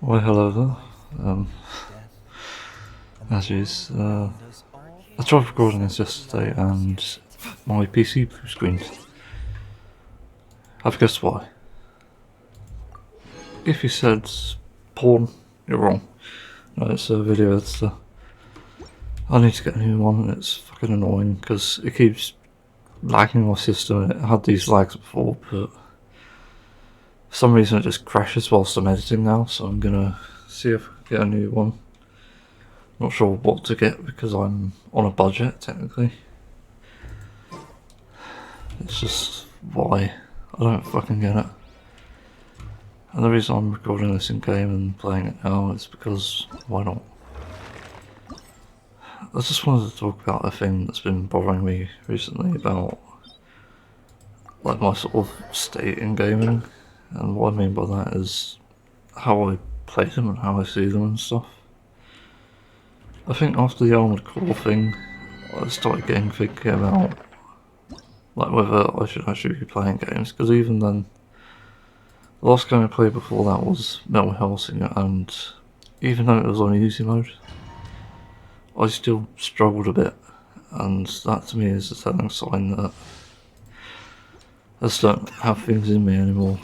Well, hello there. As is, I tried recording this yesterday and my PC blue screened. Have you guessed why? If you said porn, you're wrong. No, it's a video editor. I need to get a new one. It's fucking annoying because it keeps lagging my system. It had these lags before, but for some reason it just crashes whilst I'm editing now, so I'm gonna see if I can get a new one. Not sure what to get because I'm on a budget, technically. It's just why. I don't fucking get it. And the reason I'm recording this in game and playing it now is because why not? I just wanted to talk about a thing that's been bothering me recently about like my sort of state in gaming, and what I mean by that is how I play them and how I see them and stuff. I think after the Armored Core thing, I started getting thinking about like whether I should actually be playing games, because even then, the last game I played before that was Metal Hellsinger, and even though it was on easy mode, I still struggled a bit, and that to me is a telling sign that I just don't have things in me anymore,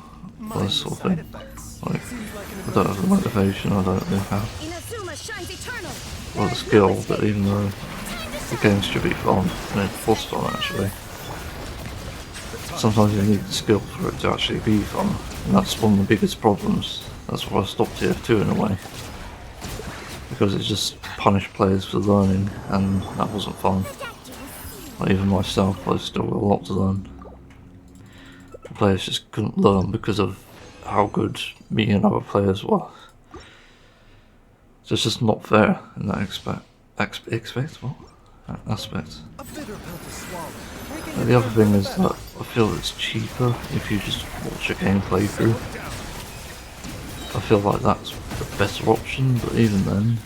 this sort of thing. Like, I don't have the motivation, I don't really have the skill, but even though the game should be fun, and it was fun actually, sometimes you need the skill for it to actually be fun, and that's one of the biggest problems. That's why I stopped TF2 in a way, because it just punished players for learning, and that wasn't fun. Like, even myself, I still got a lot to learn. The players just couldn't learn because of how good me and other players were. So it's just not fair in that aspect. And the other thing is that I feel it's cheaper if you just watch a game playthrough. I feel like that's the better option, but even then,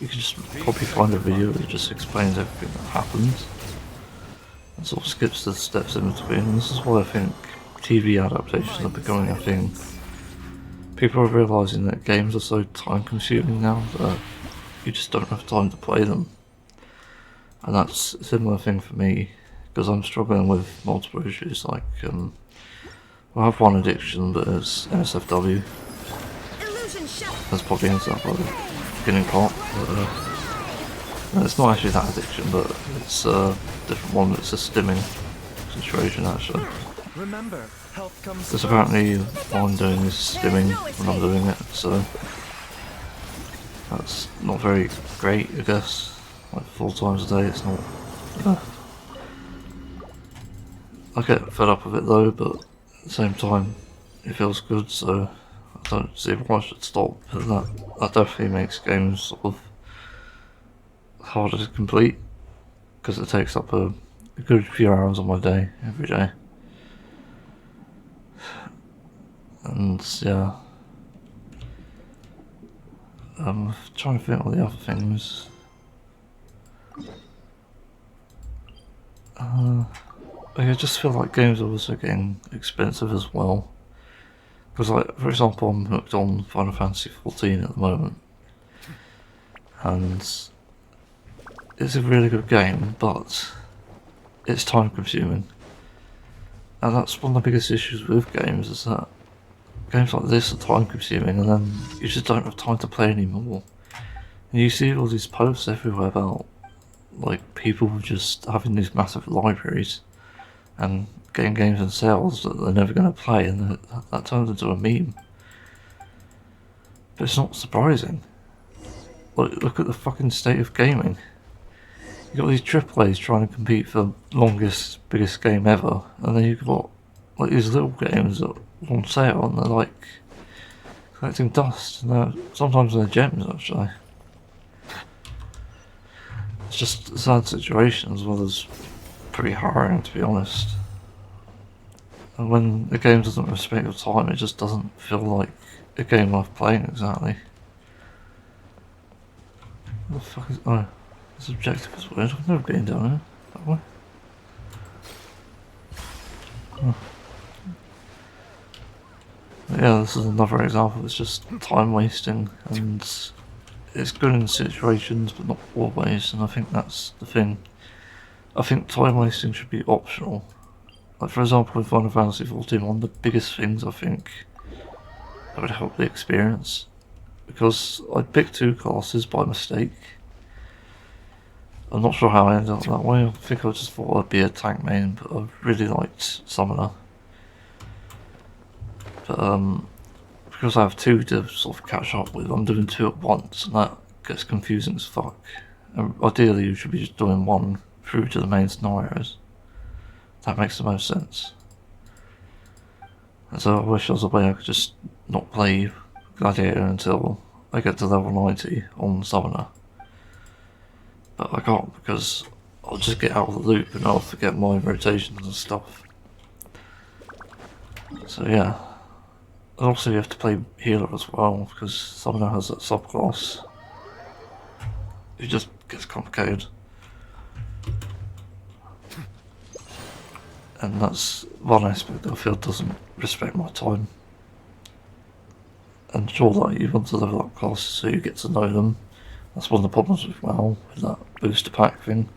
you can just probably find a video that just explains everything that happens and sort of skips the steps in between. And this is why I think TV adaptations are becoming a thing. People are realising that games are so time consuming now that you just don't have time to play them. And that's a similar thing for me, because I'm struggling with multiple issues, like, I have one addiction, but it's NSFW. That's probably into that by the beginning part, but it's not actually that addiction, but it's a different one. It's a stimming situation actually. Because apparently while I'm doing this stimming when I'm doing it, so that's not very great, I guess. Like 4 times a day, it's not. I get fed up with it though, but at the same time, it feels good, so I don't see why I should stop. But that definitely makes games sort of harder to complete, because it takes up a good few hours of my day every day. And yeah, I'm trying to think what the other things. I just feel like games are also getting expensive as well. Because, like, for example, I'm hooked on Final Fantasy XIV at the moment, and it's a really good game, but it's time consuming. And that's one of the biggest issues with games, is that games like this are time consuming, and then you just don't have time to play anymore. And you see all these posts everywhere about, like, people just having these massive libraries and getting games in sales that they're never going to play, and that turns into a meme. But it's not surprising. Look at the fucking state of gaming. You got these AAAs trying to compete for longest, biggest game ever, and then you've got like these little games that are on sale, and they're like collecting dust. And sometimes they're gems actually. It's just a sad situation, as well as pretty harrowing, to be honest. And when the game doesn't respect your time, it just doesn't feel like a game worth playing exactly. What the fuck is... oh, this objective is weird. I've never been down here that way. Oh. Yeah, this is another example. It's just time wasting, and it's good in situations, but not always. And I think that's the thing. I think time wasting should be optional. Like for example, with Final Fantasy XIV, one of the biggest things I think that would help the experience, because I picked two classes by mistake. I'm not sure how I ended up that way. I think I just thought I'd be a tank main, but I really liked Summoner. But because I have two to sort of catch up with, I'm doing two at once, and that gets confusing as fuck. And ideally, you should be just doing one through to the main scenarios. That makes the most sense. And so I wish there was a way I could just not play Gladiator until I get to level 90 on Summoner. But I can't because I'll just get out of the loop and I'll forget my rotations and stuff. So yeah. And also you have to play healer as well, because Summoner has that subclass. It just gets complicated. And that's one aspect that I feel doesn't respect my time. And sure, like, you want to level up classes so you get to know them. That's one of the problems with WoW, with that booster pack thing.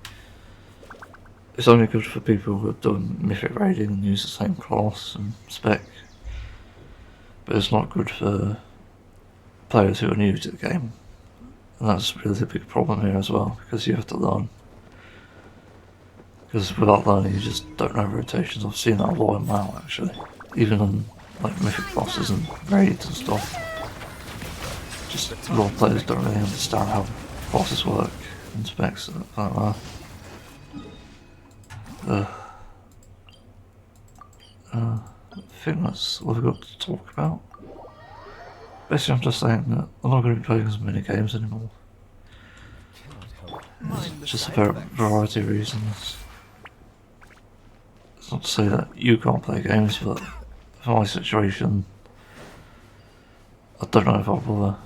It's only good for people who are doing mythic raiding and use the same class and spec. But it's not good for players who are new to the game. And that's really a big problem here as well, because you have to learn. Because without learning you just don't know rotations. I've seen that a lot in WoW actually. Even on like mythic classes and raids and stuff. Just a lot of players don't really understand how classes work and specs like that. I think that's all I've got to talk about. Basically I'm just saying that I'm not going to be playing as many games anymore. It's just a variety of reasons. It's not to say that you can't play games, but for my situation, I don't know if I'll bother.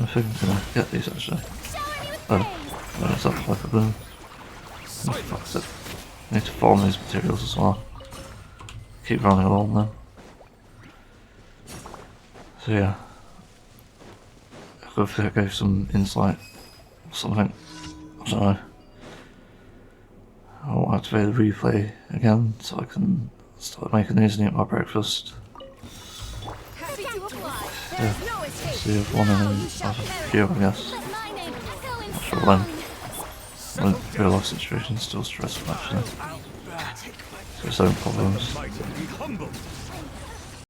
I think I'm gonna get these actually. Oh, there's that Hyper Bloom. Fuck it. I need to farm these materials as well. Keep running along then. So yeah. Hopefully I gave some insight or something. I don't know. I'll activate the replay again so I can start making these and eat my breakfast. Yeah, see if one of them has a few, I guess. Not sure when. The real life situation is still stressful actually. It's its own problems.